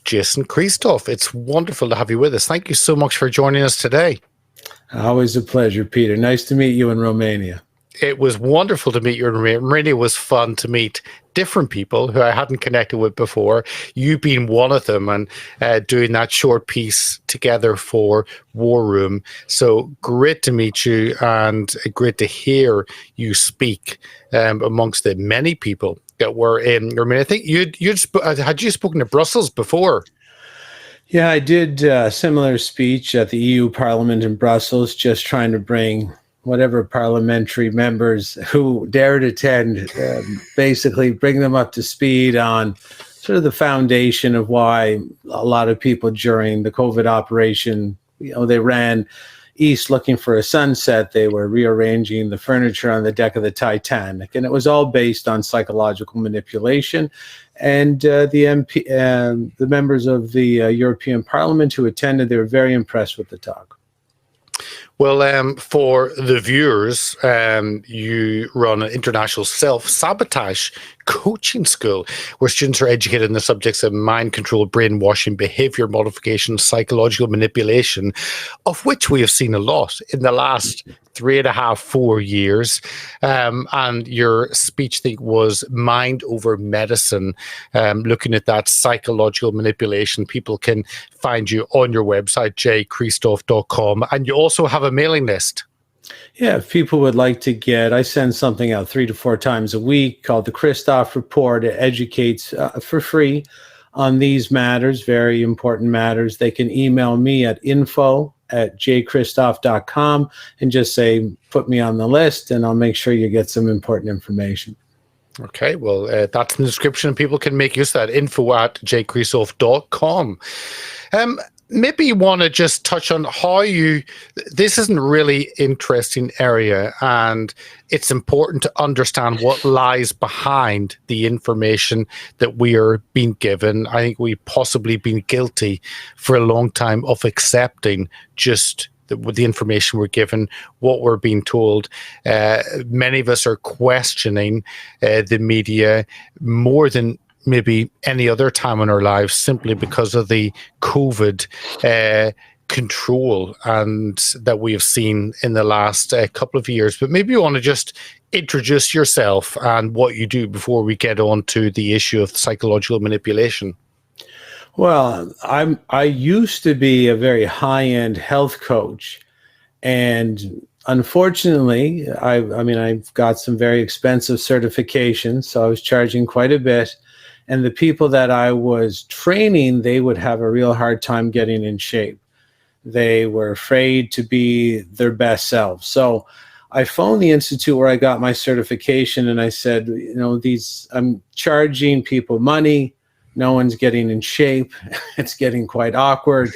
Jason Christoph, it's wonderful to have you with us. Thank you so much for joining us today. Always a pleasure, Peter. Nice to meet you in Romania. It was wonderful to meet you in Romania. Romania was fun to meet different people who I hadn't connected with before. You being one of them, and doing that short piece together for War Room. So great to meet you, and great to hear you speak amongst the many people that were in Romania. I think had you spoken to Brussels before? Yeah, I did a similar speech at the EU Parliament in Brussels, just trying to bring whatever parliamentary members who dared attend, basically bring them up to speed on sort of the foundation of why a lot of people during the COVID operation, they ran east looking for a sunset. They were rearranging the furniture on the deck of the Titanic, and it was all based on psychological manipulation. And the members of the European Parliament who attended, they were very impressed with the talk. Well, for the viewers, you run an international self-sabotage coaching school where students are educated in the subjects of mind control, brainwashing, behavior modification, psychological manipulation, of which we have seen a lot in the last 3.5, 4 years. And your speech, I think, was Mind Over Medicine, looking at that psychological manipulation. People can find you on your website, jchristoph.com, and you also have a mailing list. Yeah, if people would like to I send something out 3 to 4 times a week called the Christoph Report. It educates for free on these matters, very important matters. They can email me at info@jchristoph.com and just say, put me on the list, and I'll make sure you get some important information. Okay, well, that's in the description. People can make use of that, info@jchristoph.com. Maybe you want to just touch on how this is a really interesting area, and it's important to understand what lies behind the information that we are being given. I think we've possibly been guilty for a long time of accepting just the information we're given, what we're being told. Many of us are questioning the media more than maybe any other time in our lives, simply because of the COVID control and that we have seen in the last couple of years. But maybe you want to just introduce yourself and what you do before we get on to the issue of psychological manipulation. Well, I used to be a very high-end health coach, and unfortunately, I've got some very expensive certifications, so I was charging quite a bit. And the people that I was training, they would have a real hard time getting in shape. They were afraid to be their best selves. So I phoned the institute where I got my certification, and I said, I'm charging people money. No one's getting in shape. It's getting quite awkward,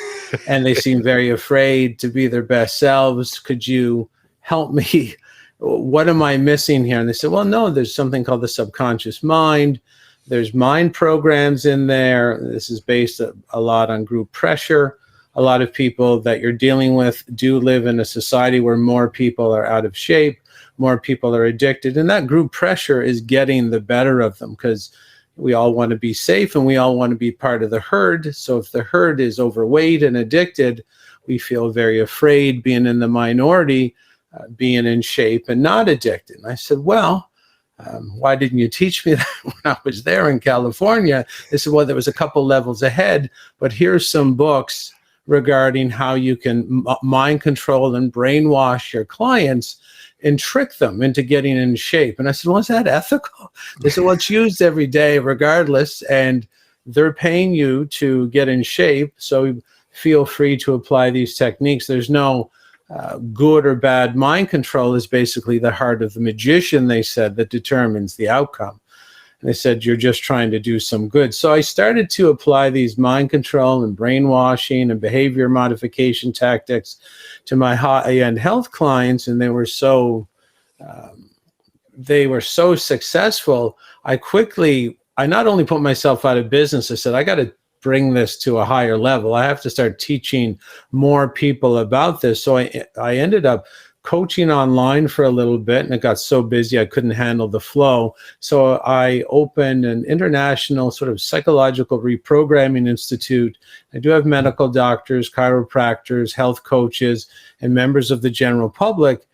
and they seem very afraid to be their best selves. Could you help me? What am I missing here? And they said, well, no, there's something called the subconscious mind. There's mind programs in there. This is based a lot on group pressure. A lot of people that you're dealing with do live in a society where more people are out of shape, more people are addicted, and that group pressure is getting the better of them because we all want to be safe and we all want to be part of the herd. So if the herd is overweight and addicted, we feel very afraid being in the minority, being in shape and not addicted. And I said, well, why didn't you teach me that when I was there in California? They said, well, there was a couple levels ahead, but here's some books regarding how you can mind control and brainwash your clients and trick them into getting in shape. And I said, well, is that ethical? They said, well, it's used every day regardless, and they're paying you to get in shape, so feel free to apply these techniques. There's no good or bad. Mind control is basically the heart of the magician, they said, that determines the outcome. And they said, you're just trying to do some good. So I started to apply these mind control and brainwashing and behavior modification tactics to my high-end health clients, and they were so successful. I not only put myself out of business, I said, I got to bring this to a higher level. I have to start teaching more people about this. So I ended up coaching online for a little bit, and it got so busy I couldn't handle the flow. So I opened an international sort of psychological reprogramming institute. I do have medical doctors, chiropractors, health coaches, and members of the general public.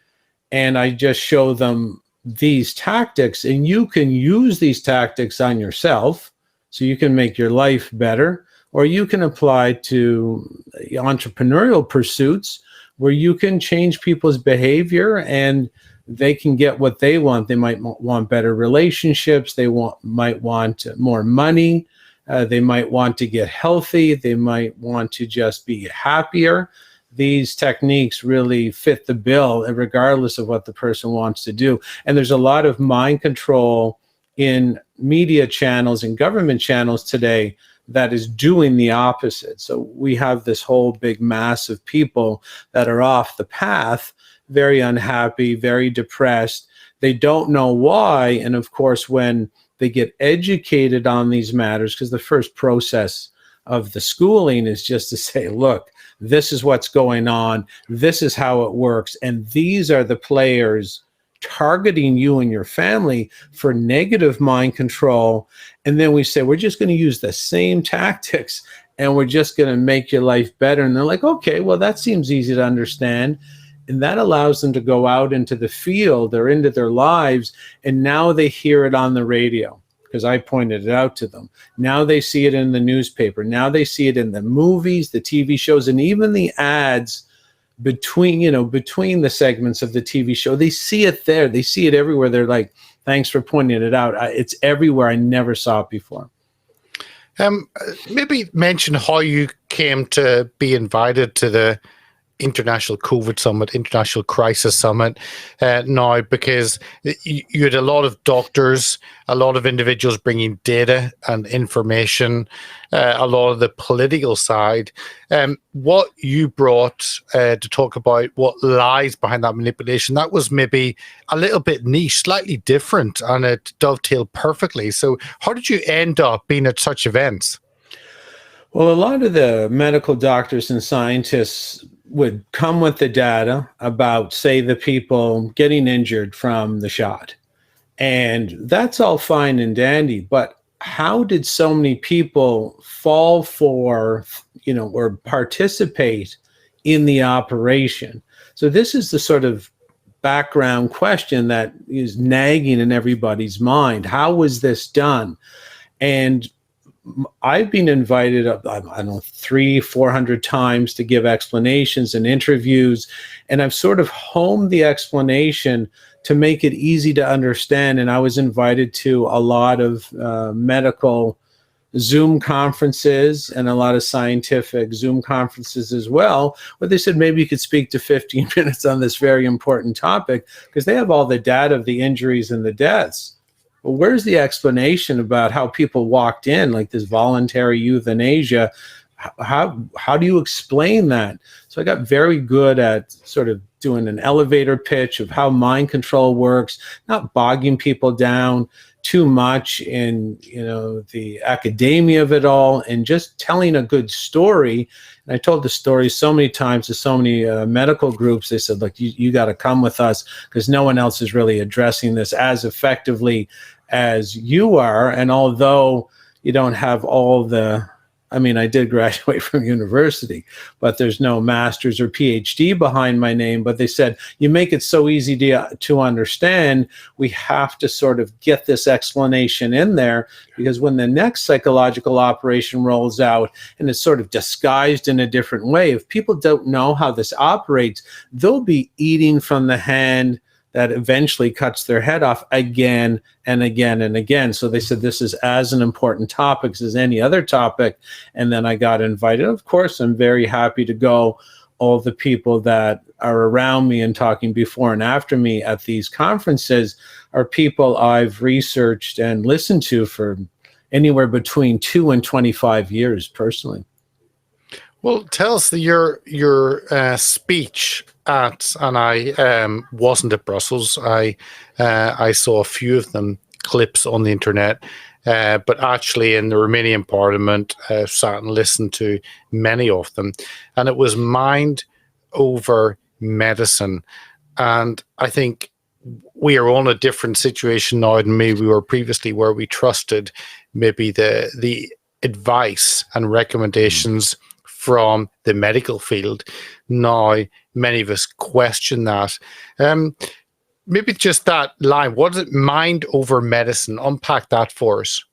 And I just show them these tactics, and you can use these tactics on yourself so you can make your life better, or you can apply to entrepreneurial pursuits where you can change people's behavior and they can get what they want. They might want better relationships. They might want more money. They might want to get healthy. They might want to just be happier. These techniques really fit the bill, regardless of what the person wants to do. And there's a lot of mind control in media channels and government channels today that is doing the opposite. So we have this whole big mass of people that are off the path, very unhappy, very depressed. They don't know why. And of course, when they get educated on these matters, because the first process of the schooling is just to say, look, this is what's going on, this is how it works, and these are the players targeting you and your family for negative mind control. And then we say, we're just going to use the same tactics and we're just going to make your life better. And they're like, okay, well, that seems easy to understand. And that allows them to go out into the field or into their lives. And now they hear it on the radio because I pointed it out to them. Now they see it in the newspaper. Now they see it in the movies, the TV shows, and even the ads between the segments of the TV show. They see it there. They see it everywhere. They're like, thanks for pointing it out. It's everywhere. I never saw it before. Maybe mention how you came to be invited to the International COVID Summit, International Crisis Summit now, because you had a lot of doctors, a lot of individuals bringing data and information, a lot of the political side. What you brought to talk about what lies behind that manipulation, that was maybe a little bit niche, slightly different, and it dovetailed perfectly. So how did you end up being at such events? Well, a lot of the medical doctors and scientists would come with the data about, say, the people getting injured from the shot. And that's all fine and dandy, but how did so many people fall for, or participate in the operation? So this is the sort of background question that is nagging in everybody's mind. How was this done? And I've been invited, I don't know, 300-400 times to give explanations and interviews, and I've sort of honed the explanation to make it easy to understand. And I was invited to a lot of medical Zoom conferences and a lot of scientific Zoom conferences as well, where they said, maybe you could speak to 15 minutes on this very important topic, because they have all the data of the injuries and the deaths. Well, where's the explanation about how people walked in, like this voluntary euthanasia? How do you explain that? So I got very good at sort of doing an elevator pitch of how mind control works, not bogging people down too much in the academia of it all, and just telling a good story. And I told the story so many times to so many medical groups. They said, look, you got to come with us, because no one else is really addressing this as effectively as you are. And although you don't have all the, I did graduate from university, but there's no master's or PhD behind my name. But they said, you make it so easy to understand, we have to sort of get this explanation in there, because when the next psychological operation rolls out and it's sort of disguised in a different way, if people don't know how this operates, they'll be eating from the hand that eventually cuts their head off again and again and again. So they said, this is as an important topic as any other topic. And then I got invited. Of course, I'm very happy to go. All the people that are around me and talking before and after me at these conferences are people I've researched and listened to for anywhere between 2 and 25 years personally. Well, tell us your speech at, and I wasn't at Brussels. I saw a few of them, clips on the internet. but actually in the Romanian parliament, sat and listened to many of them. And it was mind over medicine. And I think we are on a different situation now than maybe we were previously, where we trusted maybe the advice and recommendations from the medical field. Now, many of us question that. Maybe just that line, what is it, mind over medicine? Unpack that for us.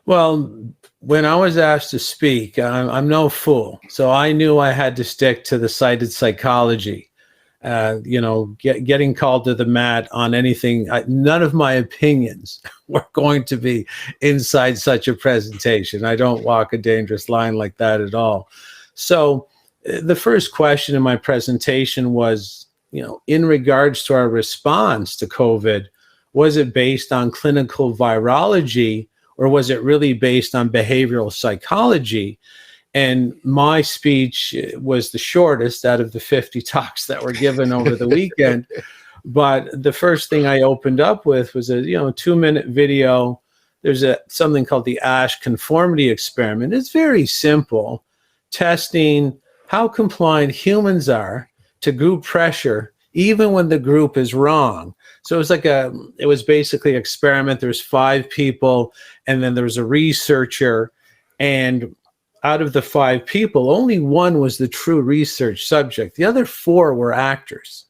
Well, when I was asked to speak, I'm no fool. So I knew I had to stick to the cited psychology. Getting called to the mat on anything, none of my opinions were going to be inside such a presentation. I don't walk a dangerous line like that at all. So the first question in my presentation was, in regards to our response to COVID, was it based on clinical virology, or was it really based on behavioral psychology? And my speech was the shortest out of the 50 talks that were given over the weekend. But the first thing I opened up with was a 2-minute video. There's something called the ASH Conformity experiment. It's very simple, testing how compliant humans are to group pressure, even when the group is wrong. So it was basically an experiment. There's 5 people, and then there was a researcher, and out of the 5 people, only 1 was the true research subject. The other 4 were actors.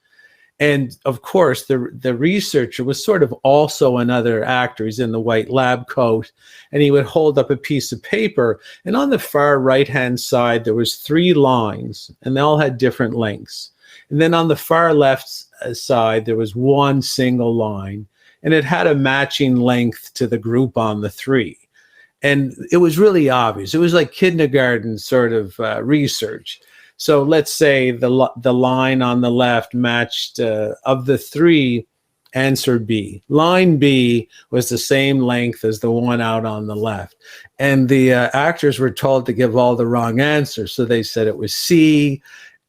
And of course, the researcher was sort of also another actor. He's in the white lab coat, and he would hold up a piece of paper. And on the far right-hand side, there was 3 lines, and they all had different lengths. And then on the far left side, there was 1 single line, and it had a matching length to the group on the 3. And it was really obvious. It was like kindergarten sort of research. So let's say the line on the left matched, of the 3, answer B. Line B was the same length as the one out on the left. And the actors were told to give all the wrong answers. So they said it was C.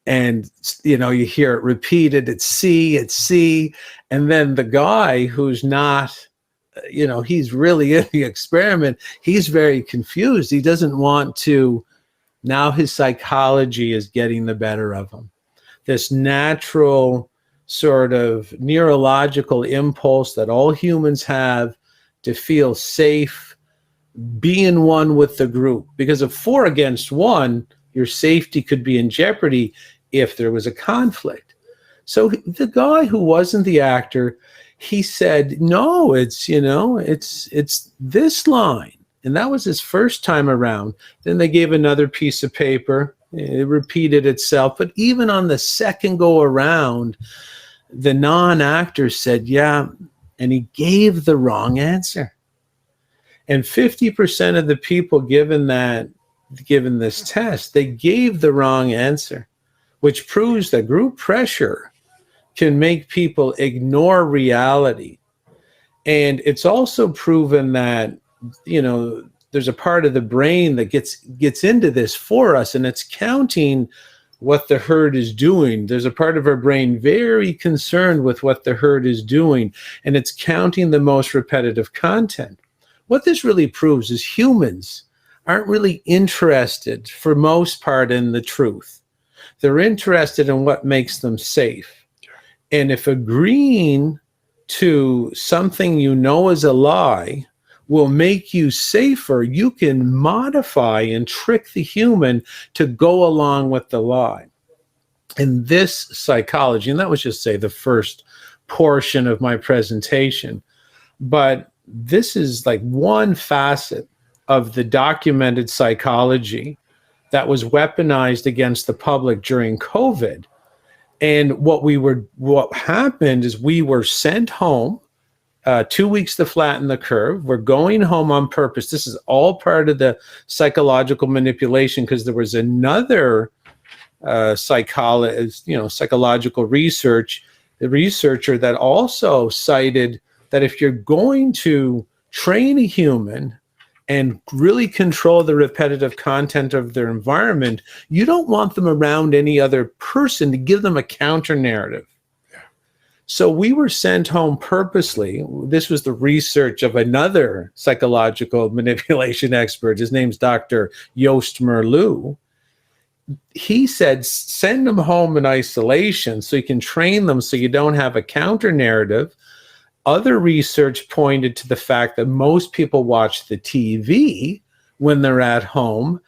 And, you hear it repeated, it's C. And then the guy who's not, he's really in the experiment, he's very confused. He doesn't want to, now his psychology is getting the better of him. This natural sort of neurological impulse that all humans have to feel safe, be in one with the group. Because of 4 against 1, your safety could be in jeopardy if there was a conflict. So the guy who wasn't the actor, he said, no, it's this line. And that was his first time around. Then they gave another piece of paper. It repeated itself. But even on the second go around, the non-actor said, yeah, and he gave the wrong answer. And 50% of the people given this test, they gave the wrong answer, which proves that group pressure can make people ignore reality. And it's also proven that, there's a part of the brain that gets into this for us, and it's counting what the herd is doing. There's a part of our brain very concerned with what the herd is doing, and it's counting the most repetitive content. What this really proves is humans aren't really interested, for most part, in the truth. They're interested in what makes them safe. And if agreeing to something is a lie will make you safer, you can modify and trick the human to go along with the lie. And this psychology, and that was just say the first portion of my presentation, but this is like one facet of the documented psychology that was weaponized against the public during COVID. And what happened is we were sent home 2 weeks to flatten the curve. We're going home on purpose. This is all part of the psychological manipulation, because there was another psychological research, the researcher that also cited that if you're going to train a human and really control the repetitive content of their environment, you don't want them around any other person to give them a counter narrative. Yeah. So we were sent home purposely. This was the research of another psychological manipulation expert. His name's Dr. Joost Merleau. He said, send them home in isolation so you can train them so you don't have a counter narrative. Other research pointed to the fact that most people watch the TV when they're at home,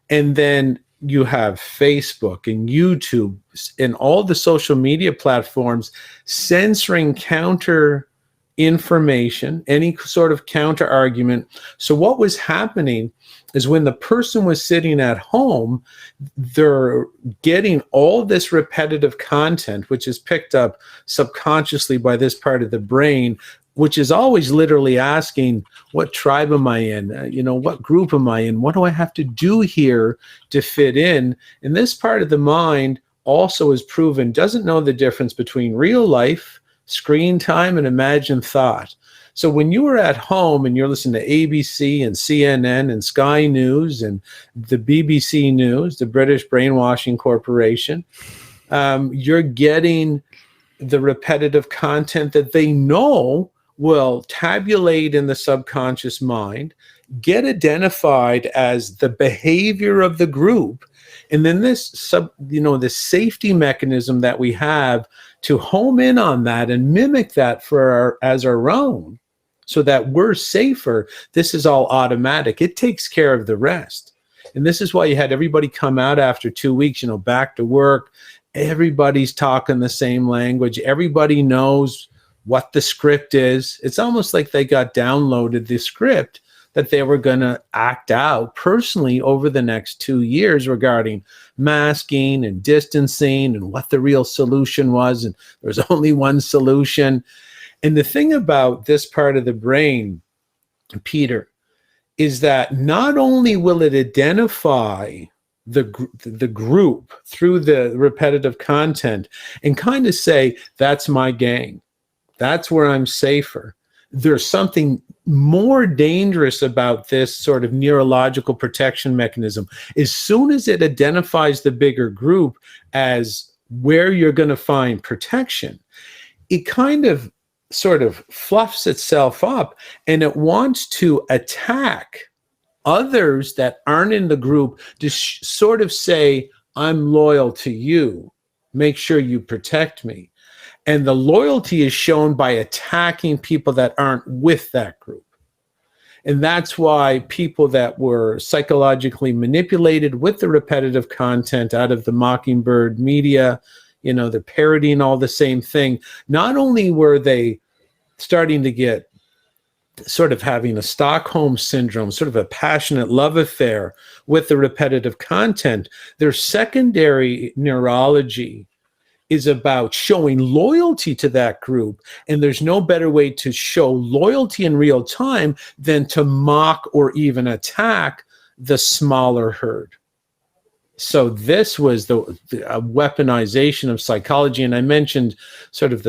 and then you have Facebook and YouTube and all the social media platforms censoring counter information, any sort of counter argument. So what was happening is when the person was sitting at home, they're getting all this repetitive content, which is picked up subconsciously by this part of the brain, which is always literally asking, what tribe am I in? What group am I in? What do I have to do here to fit in? And this part of the mind also is proven doesn't know the difference between real life, screen time, and imagined thought. So when you are at home and you're listening to ABC and CNN and Sky News and the BBC News, the British Brainwashing Corporation, you're getting the repetitive content that they know will tabulate in the subconscious mind, get identified as the behavior of the group, and then this the safety mechanism that we have to home in on that and mimic that as our own, so that we're safer. This is all automatic. It takes care of the rest. And this is why you had everybody come out after 2 weeks, back to work. Everybody's talking the same language. Everybody knows what the script is. It's almost like they got downloaded the script that they were going to act out personally over the next 2 years regarding masking and distancing and what the real solution was. And there's only one solution. And the thing about this part of the brain, Peter, is that not only will it identify the group through the repetitive content and kind of say, that's my gang, that's where I'm safer. There's something more dangerous about this sort of neurological protection mechanism. As soon as it identifies the bigger group as where you're going to find protection, it kind of sort of fluffs itself up and it wants to attack others that aren't in the group to sort of say, I'm loyal to you. Make sure you protect me. And the loyalty is shown by attacking people that aren't with that group. And that's why people that were psychologically manipulated with the repetitive content out of the Mockingbird media, they're parodying all the same thing. Not only were they starting to get sort of having a Stockholm syndrome, sort of a passionate love affair with the repetitive content, their secondary neurology is about showing loyalty to that group. And there's no better way to show loyalty in real time than to mock or even attack the smaller herd. So this was the weaponization of psychology. And I mentioned sort of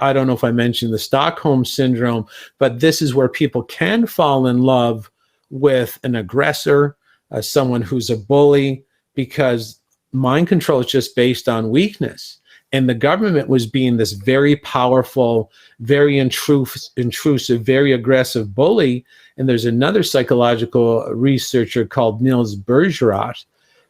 I don't know if I mentioned the Stockholm syndrome, but this is where people can fall in love with an aggressor, someone who's a bully, because mind control is just based on weakness. And the government was being this very powerful, very intrusive, very aggressive bully. And there's another psychological researcher called Niels Bourgerat,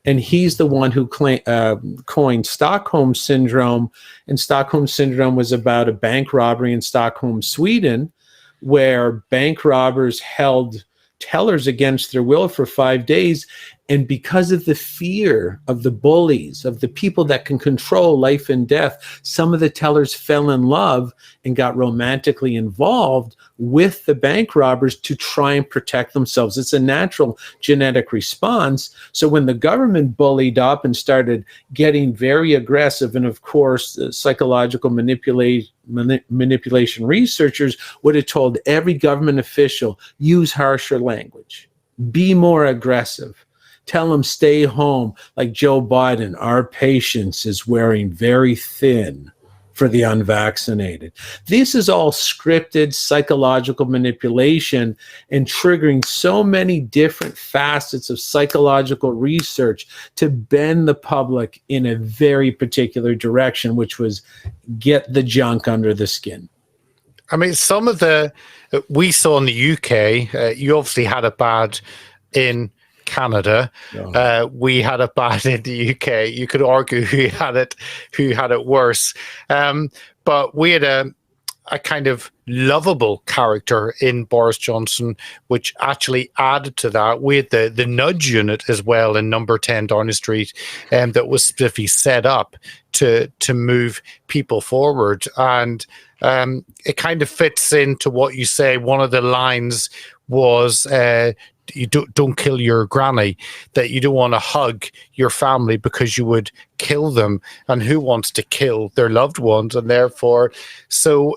and he's the one who coined Stockholm Syndrome. And Stockholm Syndrome was about a bank robbery in Stockholm, Sweden, where bank robbers held tellers against their will for 5 days. And because of the fear of the bullies, of the people that can control life and death, some of the tellers fell in love and got romantically involved with the bank robbers to try and protect themselves. It's a natural genetic response. So when the government bullied up and started getting very aggressive, and of course, psychological manipulation researchers would have told every government official, use harsher language, be more aggressive. Tell them stay home, like Joe Biden. Our patience is wearing very thin. for the unvaccinated. This is all scripted psychological manipulation and triggering so many different facets of psychological research to bend the public in a very particular direction, which was get the junk under the skin. I mean, some of the we saw in the UK, you obviously had it bad in Canada. We had it bad in the UK. You could argue who had it worse. But we had a kind of lovable character in Boris Johnson, which actually added to that. We had the nudge unit as well in number 10 Downing Street, that was specifically set up to move people forward. And it kind of fits into what you say. One of the lines was, you don't kill your granny, that you don't want to hug your family because you would kill them, and who wants to kill their loved ones? And therefore, so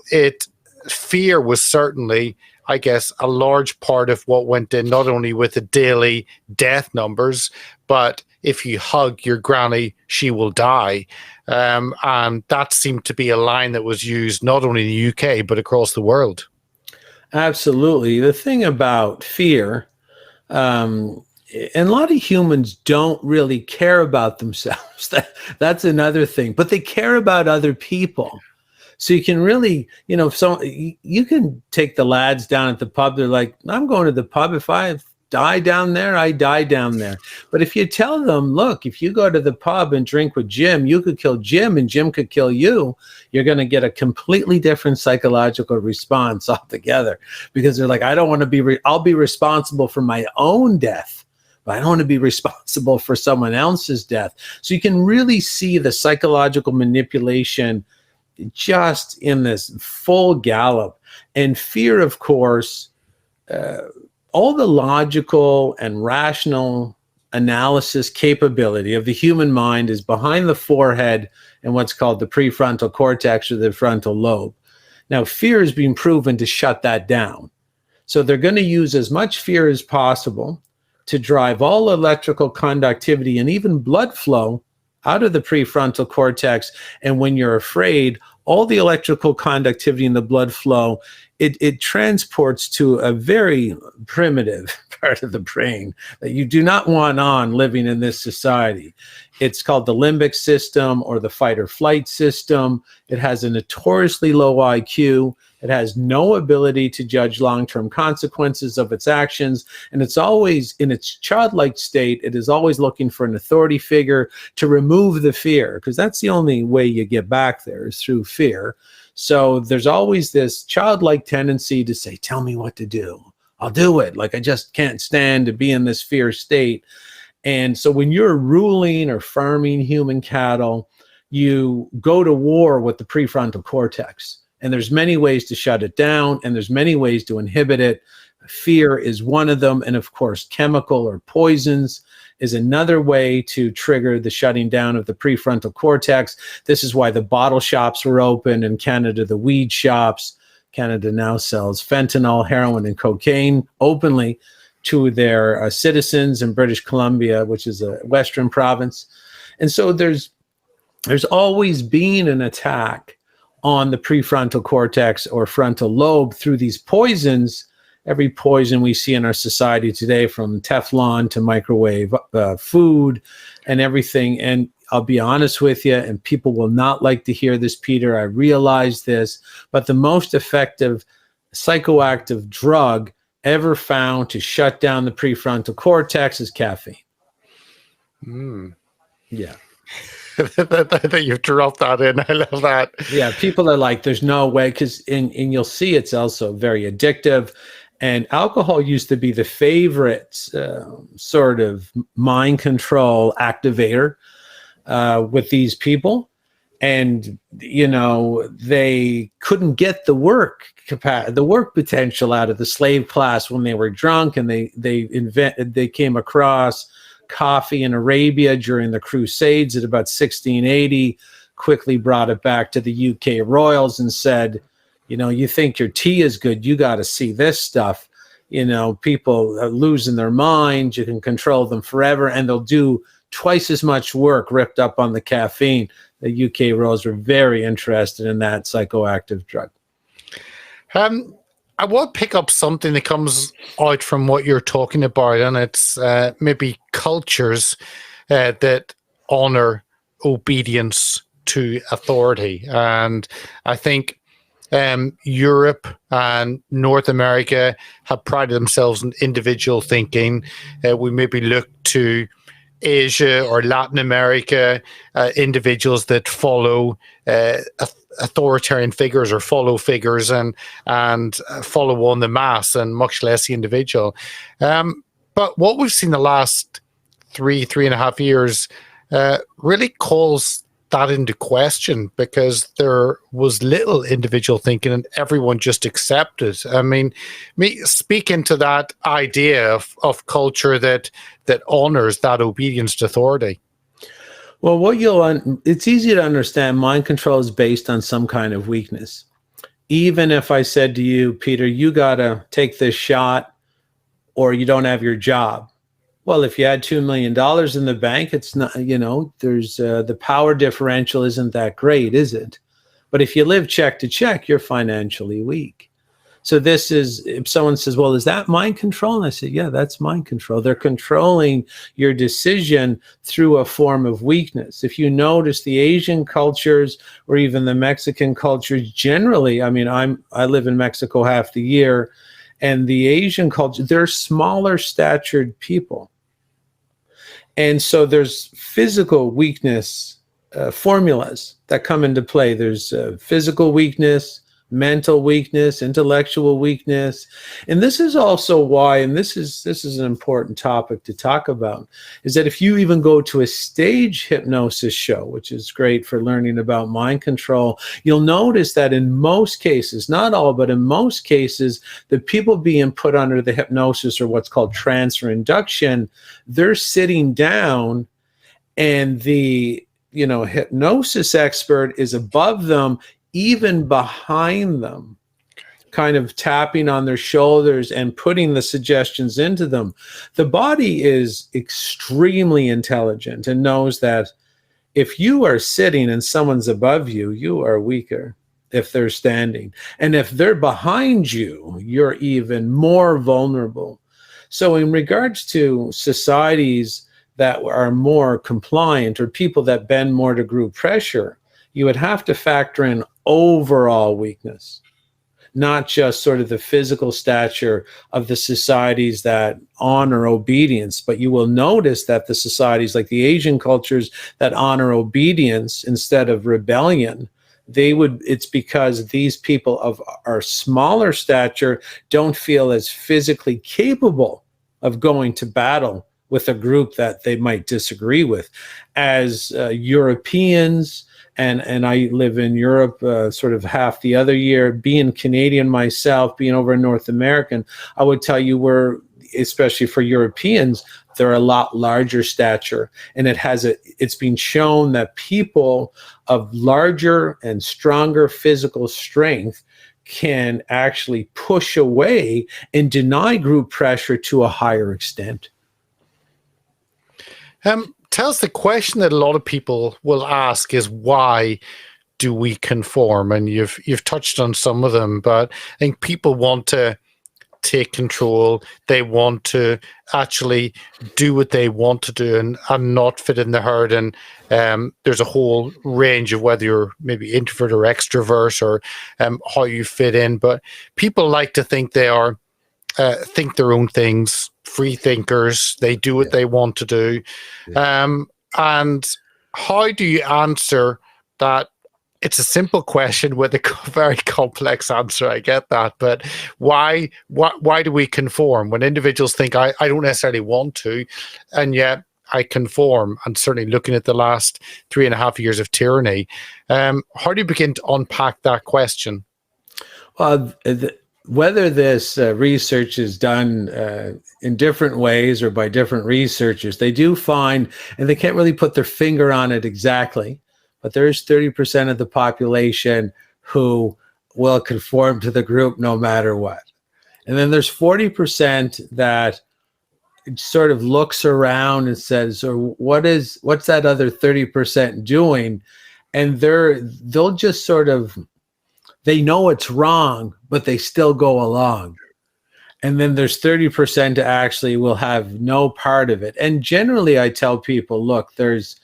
fear was certainly, I guess, a large part of what went in, not only with the daily death numbers, but if you hug your granny, she will die. And that seemed to be a line that was used not only in the UK, but across the world. Absolutely. The thing about fear, and a lot of humans don't really care about themselves. That's another thing, but they care about other people. So you can really, you can take the lads down at the pub. They're like, I'm going to the pub. If I die down there, I die down there. But if you tell them, look, if you go to the pub and drink with Jim, you could kill Jim and Jim could kill you, you're going to get a completely different psychological response altogether, because they're like, I don't want to be, I'll be responsible for my own death, but I don't want to be responsible for someone else's death. So you can really see the psychological manipulation just in this full gallop. And fear, of course, all the logical and rational analysis capability of the human mind is behind the forehead and what's called the prefrontal cortex or the frontal lobe. Now, fear is being proven to shut that down. So they're going to use as much fear as possible to drive all electrical conductivity and even blood flow out of the prefrontal cortex. And when you're afraid, all the electrical conductivity and the blood flow, it transports to a very primitive part of the brain that you do not want on living in this society. It's called the limbic system or the fight or flight system. It has a notoriously low IQ. It has no ability to judge long-term consequences of its actions. And it's always, in its childlike state, it is always looking for an authority figure to remove the fear, because that's the only way you get back there is through fear. So there's always this childlike tendency to say, tell me what to do. I'll do it. Like, I just can't stand to be in this fear state. And so when you're ruling or farming human cattle, you go to war with the prefrontal cortex. And there's many ways to shut it down, and there's many ways to inhibit it. Fear is one of them. And of course, chemical or poisons is another way to trigger the shutting down of the prefrontal cortex. This is why the bottle shops were open in Canada, the weed shops. Canada now sells fentanyl, heroin, and cocaine openly to their citizens in British Columbia, which is a Western province. And so there's always been an attack on the prefrontal cortex or frontal lobe through these poisons. Every poison we see in our society today, from Teflon to microwave food and everything. And I'll be honest with you, and people will not like to hear this, Peter, I realize this, but the most effective psychoactive drug ever found to shut down the prefrontal cortex is caffeine. Yeah. That you've dropped that in. I love that. Yeah, people are like, there's no way, because and you'll see it's also very addictive. And alcohol used to be the favorite sort of mind control activator with these people. And, they couldn't get the work potential out of the slave class when they were drunk. And they came across coffee in Arabia during the Crusades at about 1680, quickly brought it back to the UK royals and said, you think your tea is good, you got to see this stuff. People are losing their minds, you can control them forever, and they'll do twice as much work ripped up on the caffeine. The UK Rose were very interested in that psychoactive drug. I want to pick up something that comes out from what you're talking about, and it's maybe cultures that honor obedience to authority. And I think Europe and North America have prided themselves in individual thinking. We maybe look to Asia or Latin America, individuals that follow authoritarian figures or follow figures and follow on the mass and much less the individual. But what we've seen the last 3.5 years really calls that into question, because there was little individual thinking and everyone just accepted. I mean, speak into that idea of culture that honors that obedience to authority. Well, it's easy to understand mind control is based on some kind of weakness. Even if I said to you, Peter, you got to take this shot or you don't have your job. Well, if you had $2 million in the bank, it's not, there's the power differential isn't that great, is it? But if you live check to check, you're financially weak. So this is, if someone says, well, is that mind control? And I say, yeah, that's mind control. They're controlling your decision through a form of weakness. If you notice the Asian cultures or even the Mexican cultures generally, I mean, I live in Mexico half the year, and the Asian culture, they're smaller statured people. And so there's physical weakness formulas that come into play. There's physical weakness, mental weakness, intellectual weakness. And this is also why, and this is an important topic to talk about, is that if you even go to a stage hypnosis show, which is great for learning about mind control, you'll notice that in most cases, not all, but in most cases, the people being put under the hypnosis, or what's called trance or induction, they're sitting down and the hypnosis expert is above them, even behind them, kind of tapping on their shoulders and putting the suggestions into them. The body is extremely intelligent and knows that if you are sitting and someone's above you, you are weaker if they're standing. And if they're behind you, you're even more vulnerable. So in regards to societies that are more compliant, or people that bend more to group pressure, you would have to factor in overall weakness, not just sort of the physical stature of the societies that honor obedience. But you will notice that the societies like the Asian cultures that honor obedience instead of rebellion, it's because these people of our smaller stature don't feel as physically capable of going to battle with a group that they might disagree with. As Europeans, and I live in Europe sort of half the other year, being Canadian myself, being over in North American, I would tell you especially for Europeans, they're a lot larger stature. And it's been shown that people of larger and stronger physical strength can actually push away and deny group pressure to a higher extent. Tell us, the question that a lot of people will ask is, why do we conform? And you've touched on some of them, but I think people want to take control. They want to actually do what they want to do and not fit in the herd. And there's a whole range of whether you're maybe introvert or extrovert, or how you fit in. But people like to think they are think their own things, free thinkers. They do what they want to do. And how do you answer that? It's a simple question with a very complex answer. I get that. But why do we conform when individuals think, I don't necessarily want to, and yet I conform? And certainly looking at the last 3.5 years of tyranny, how do you begin to unpack that question? Well, whether this research is done in different ways or by different researchers, they do find, and they can't really put their finger on it exactly, but there's 30% of the population who will conform to the group no matter what. And then there's 40% that sort of looks around and says, or what's that other 30% doing? And they'll just sort of, they know it's wrong, but they still go along. And then there's 30% that actually will have no part of it. And generally I tell people, look, there's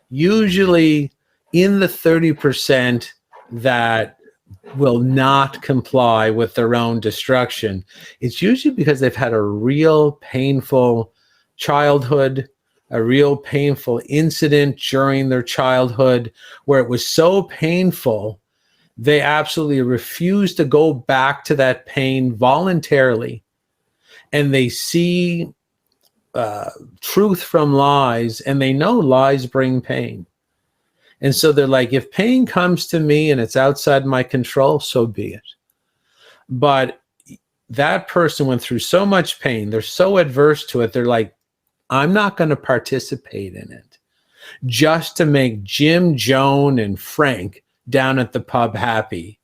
usually in the 30% that will not comply with their own destruction, it's usually because they've had a real painful childhood, a real painful incident during their childhood where it was so painful, they absolutely refuse to go back to that pain voluntarily. And they see truth from lies, and they know lies bring pain. And so they're like, if pain comes to me and it's outside my control, so be it. But that person went through so much pain. They're so adverse to it. They're like, I'm not going to participate in it just to make Jim, Joan, and Frank down at the pub happy.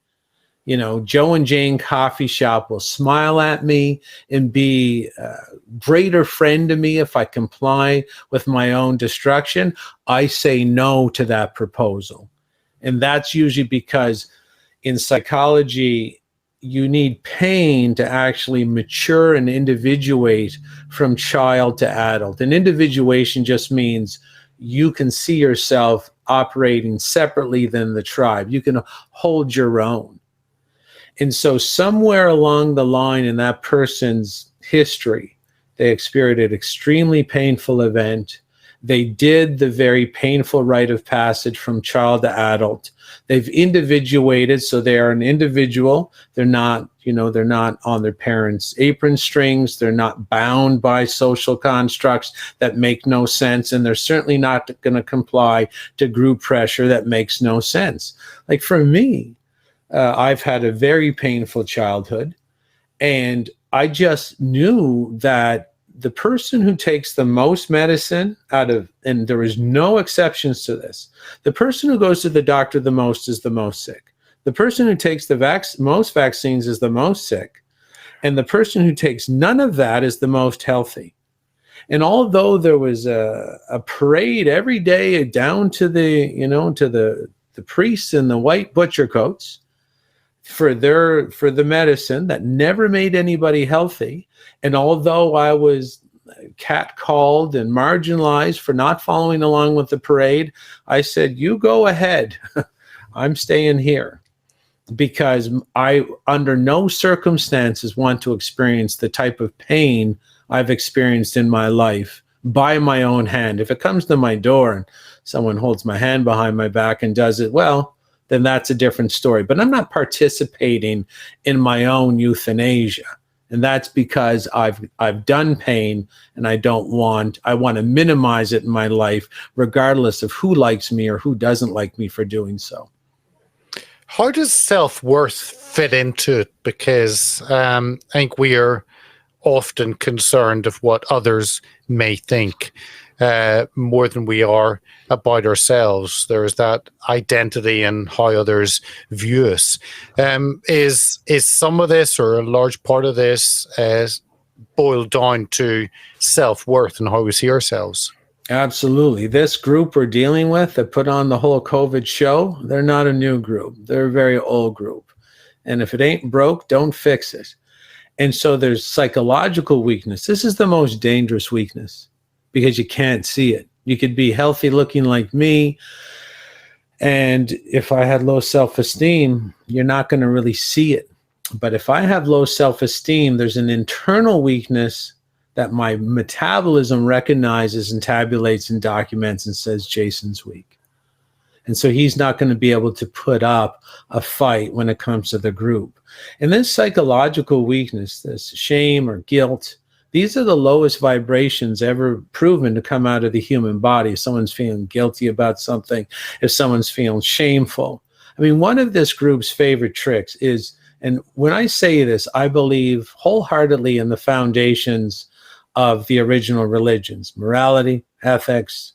You know, Joe and Jane coffee shop will smile at me and be a greater friend to me if I comply with my own destruction. I say no to that proposal. And that's usually because in psychology, you need pain to actually mature and individuate from child to adult. And individuation just means you can see yourself operating separately than the tribe. You can hold your own. And so somewhere along the line in that person's history, they experienced an extremely painful event. They did the very painful rite of passage from child to adult. They've individuated, so they are an individual. They're not, they're not on their parents' apron strings. They're not bound by social constructs that make no sense. And they're certainly not going to comply to group pressure that makes no sense. Like for me, I've had a very painful childhood, and I just knew that the person who takes the most medicine and there is no exceptions to this, the person who goes to the doctor the most is the most sick. The person who takes the most vaccines is the most sick, and the person who takes none of that is the most healthy. And although there was a parade every day down to the priests in the white butcher coats, for the medicine that never made anybody healthy. And although I was catcalled and marginalized for not following along with the parade, I said, you go ahead. I'm staying here, because I, under no circumstances, want to experience the type of pain I've experienced in my life by my own hand. If it comes to my door and someone holds my hand behind my back and does it, well, then that's a different story. But I'm not participating in my own euthanasia. And that's because I've done pain, and I want to minimize it in my life, regardless of who likes me or who doesn't like me for doing so. How does self-worth fit into it? Because I think we are often concerned of what others may think more than we are about ourselves. There's that identity and how others view us. Is some of this, or a large part of this, boiled down to self-worth and how we see ourselves? Absolutely. This group we're dealing with that put on the whole COVID show, they're not a new group. They're a very old group. And if it ain't broke, don't fix it. And so there's psychological weakness. This is the most dangerous weakness, because you can't see it. You could be healthy looking like me, and if I had low self-esteem, you're not going to really see it. But if I have low self-esteem, there's an internal weakness that my metabolism recognizes and tabulates and documents and says, Jason's weak. And so he's not going to be able to put up a fight when it comes to the group. And this psychological weakness, this shame or guilt, these are the lowest vibrations ever proven to come out of the human body. If someone's feeling guilty about something, if someone's feeling shameful. I mean, one of this group's favorite tricks is, and when I say this, I believe wholeheartedly in the foundations of the original religions, morality, ethics,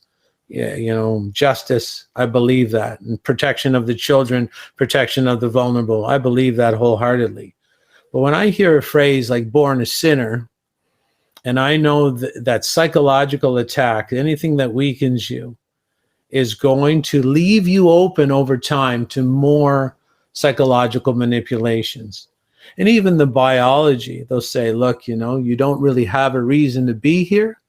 justice. I believe that. And protection of the children, protection of the vulnerable. I believe that wholeheartedly. But when I hear a phrase like born a sinner, And I know that psychological attack, anything that weakens you, is going to leave you open over time to more psychological manipulations. And even the biology, they'll say, look, you don't really have a reason to be here.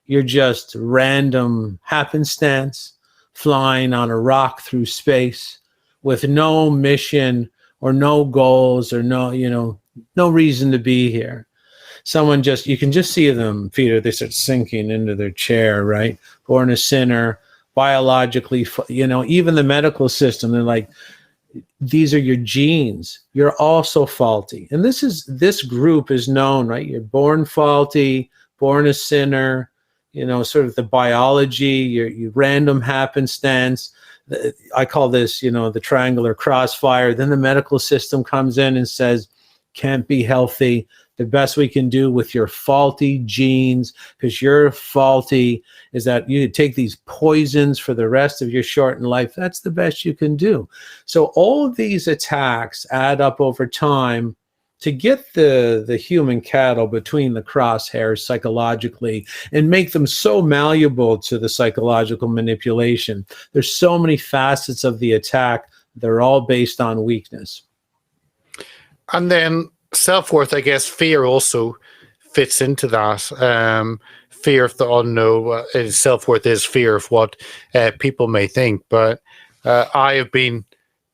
You're just random happenstance flying on a rock through space with no mission or no goals or no reason to be here. You can just see them, Peter, they start sinking into their chair, right? Born a sinner, biologically, even the medical system, they're like, these are your genes. You're also faulty. And this group is known, right? You're born faulty, born a sinner, sort of the biology, your random happenstance. I call this, the triangular crossfire. Then the medical system comes in and says, can't be healthy. The best we can do with your faulty genes, because you're faulty, is that you take these poisons for the rest of your shortened life. That's the best you can do. So all of these attacks add up over time to get the human cattle between the crosshairs psychologically and make them so malleable to the psychological manipulation. There's so many facets of the attack. They're all based on weakness. And then self-worth, I guess fear also fits into that. Fear of the unknown. Self-worth is fear of what people may think. But I have been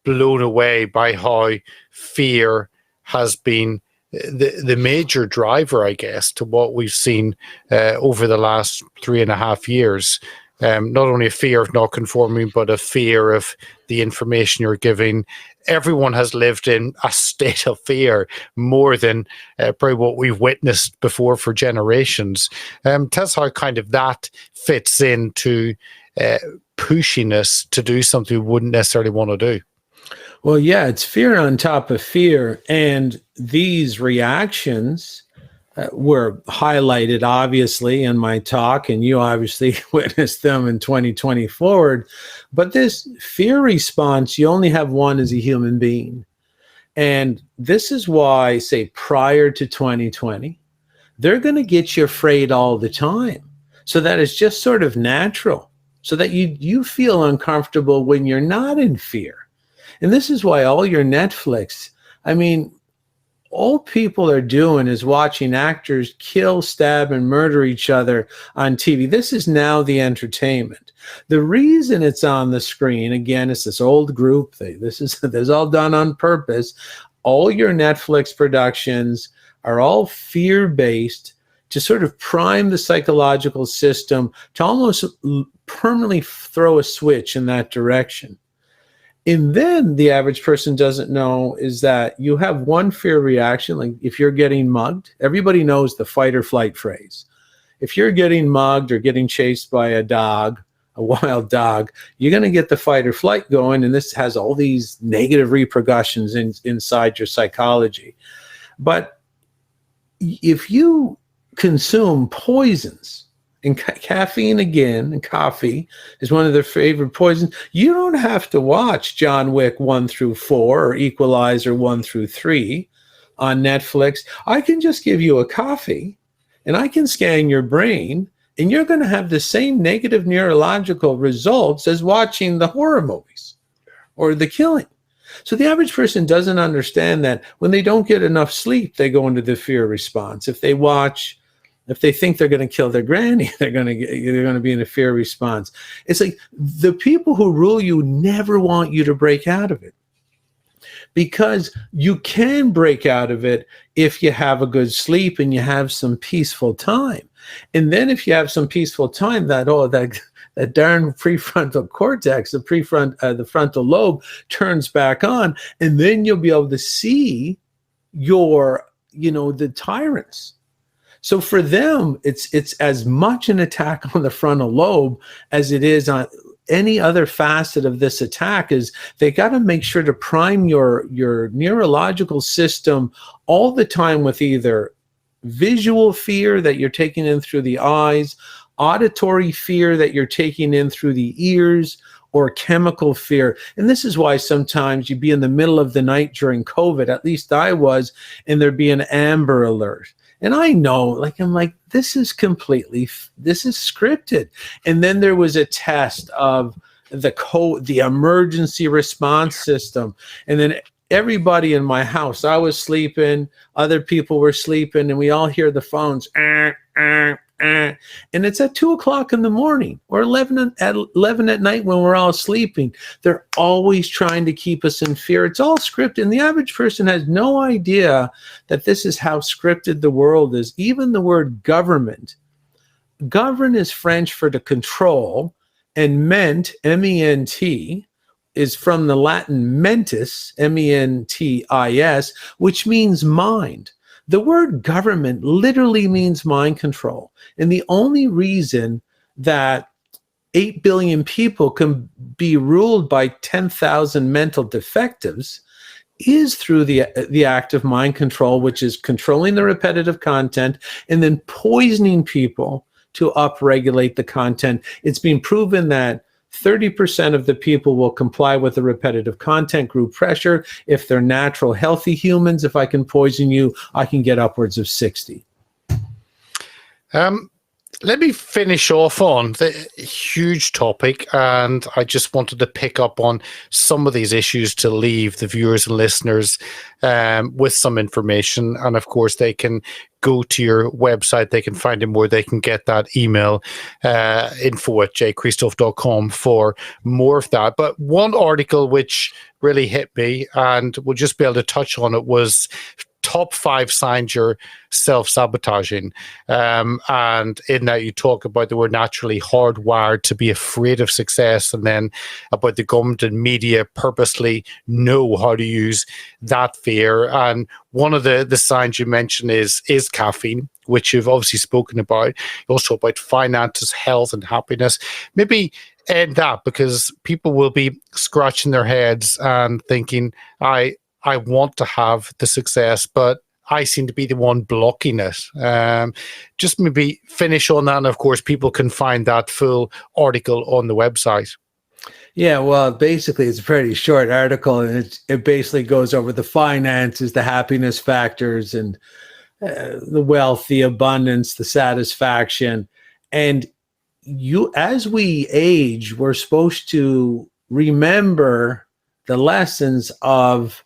blown away by how fear has been the major driver, I guess, to what we've seen over the last 3.5 years. Not only a fear of not conforming, but a fear of the information you're giving. Everyone has lived in a state of fear more than probably what we've witnessed before for generations. Tell us how kind of that fits into pushing us to do something we wouldn't necessarily want to do. Well, yeah, it's fear on top of fear. And these reactions were highlighted, obviously, in my talk, and you obviously witnessed them in 2020 forward. But this fear response, you only have one as a human being. And this is why, say, prior to 2020, they're going to get you afraid all the time. So that it's just sort of natural, so that you feel uncomfortable when you're not in fear. And this is why all your Netflix, all people are doing is watching actors kill, stab, and murder each other on TV. This is now the entertainment. The reason it's on the screen, again, it's this old group thing. This is all done on purpose. All your Netflix productions are all fear-based to sort of prime the psychological system to almost permanently throw a switch in that direction. And then the average person doesn't know is that you have one fear reaction, like if you're getting mugged, everybody knows the fight or flight phrase. If you're getting mugged or getting chased by a dog, a wild dog, you're going to get the fight or flight going, and this has all these negative repercussions inside your psychology. But if you consume poisons, and caffeine, again, and coffee is one of their favorite poisons. You don't have to watch John Wick 1-4 or Equalizer 1-3 on Netflix. I can just give you a coffee and I can scan your brain, and you're going to have the same negative neurological results as watching the horror movies or the killing. So the average person doesn't understand that when they don't get enough sleep, they go into the fear response. If they think they're going to kill their granny, they're going to be in a fear response. It's like the people who rule you never want you to break out of it, because you can break out of it if you have a good sleep and you have some peaceful time. And then if you have some peaceful time, that darn prefrontal cortex, the frontal lobe turns back on, and then you'll be able to see the tyrants. So for them, it's as much an attack on the frontal lobe as it is on any other facet of this attack. Is they got to make sure to prime your neurological system all the time with either visual fear that you're taking in through the eyes, auditory fear that you're taking in through the ears, or chemical fear. And this is why sometimes you'd be in the middle of the night during COVID, at least I was, and there'd be an Amber Alert. And I know, like, I'm like, this is scripted. And then there was a test of the emergency response system. And then everybody in my house, I was sleeping, other people were sleeping, and we all hear the phones, and it's at 2:00 in the morning or 11 at night when we're all sleeping. They're always trying to keep us in fear. It's all scripted, and the average person has no idea that this is how scripted the world is. Even the word government. Govern is French for to control, and ment, M-E-N-T, is from the Latin mentis, M-E-N-T-I-S, which means mind. The word government literally means mind control. And the only reason that 8 billion people can be ruled by 10,000 mental defectives is through the act of mind control, which is controlling the repetitive content and then poisoning people to upregulate the content. It's been proven that 30% of the people will comply with the repetitive content group pressure. If they're natural, healthy humans, if I can poison you, I can get upwards of 60. Let me finish off on the huge topic, and I just wanted to pick up on some of these issues to leave the viewers and listeners with some information. And of course, they can go to your website, they can find out more, they can get that email info@jchristoph.com for more of that. But one article which really hit me, and we'll just be able to touch on it, was top 5 signs you're self-sabotaging. And in that you talk about that we're naturally hardwired to be afraid of success, and then about the government and media purposely know how to use that fear. And one of the signs you mentioned is caffeine, which you've obviously spoken about. You also talk about finances, health, and happiness. Maybe end that, because people will be scratching their heads and thinking, I want to have the success, but I seem to be the one blocking it. Just maybe finish on that. And of course, people can find that full article on the website. Yeah, well, basically, it's a pretty short article, and it basically goes over the finances, the happiness factors, and the wealth, the abundance, the satisfaction. And as we age, we're supposed to remember the lessons of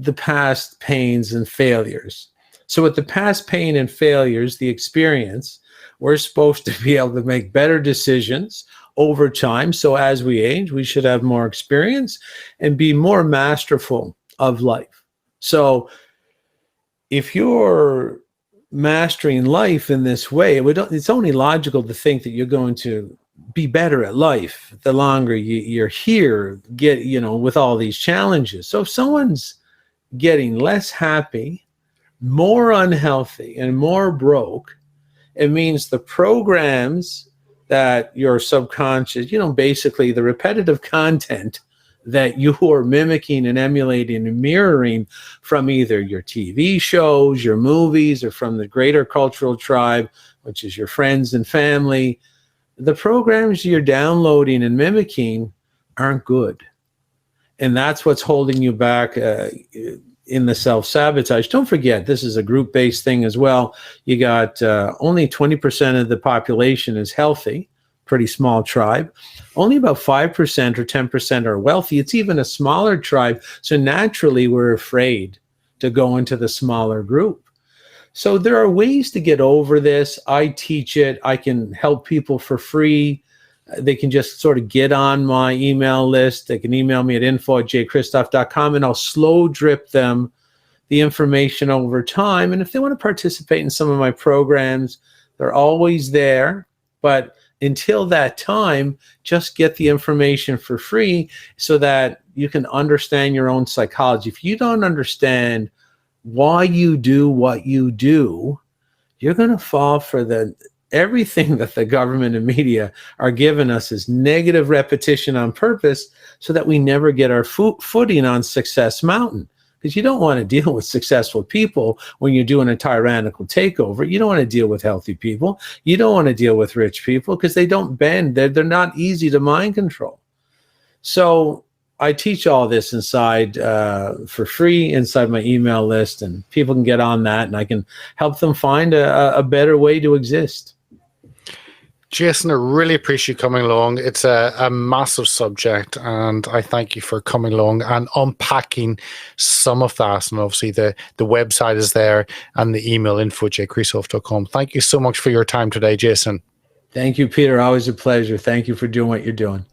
the past pains and failures. So with the past pain and failures, the experience, we're supposed to be able to make better decisions over time. So as we age, we should have more experience and be more masterful of life. So if you're mastering life in this way, it's only logical to think that you're going to be better at life the longer you're here, with all these challenges. So if someone's getting less happy, more unhealthy, and more broke, it means the programs that your subconscious, basically the repetitive content that you are mimicking and emulating and mirroring from either your TV shows, your movies, or from the greater cultural tribe, which is your friends and family, the programs you're downloading and mimicking aren't good. And that's what's holding you back in the self-sabotage. Don't forget, this is a group-based thing as well. You got only 20% of the population is healthy, pretty small tribe. Only about 5% or 10% are wealthy. It's even a smaller tribe. So naturally, we're afraid to go into the smaller group. So there are ways to get over this. I teach it. I can help people for free. They can just sort of get on my email list. They can email me at info@jchristoph.com, and I'll slow drip them the information over time. And if they want to participate in some of my programs, they're always there. But until that time, just get the information for free so that you can understand your own psychology. If you don't understand why you do what you do, you're going to fall for everything that the government and media are giving us is negative repetition on purpose, so that we never get our footing on Success Mountain. Because you don't want to deal with successful people when you're doing a tyrannical takeover. You don't want to deal with healthy people. You don't want to deal with rich people, because they don't bend. They're not easy to mind control. So I teach all this inside for free inside my email list, and people can get on that, and I can help them find a better way to exist. Jason, I really appreciate you coming along. It's a massive subject, and I thank you for coming along and unpacking some of that. And obviously the website is there, and the email info@jkrisoff.com. Thank you so much for your time today, Jason. Thank you, Peter. Always a pleasure. Thank you for doing what you're doing.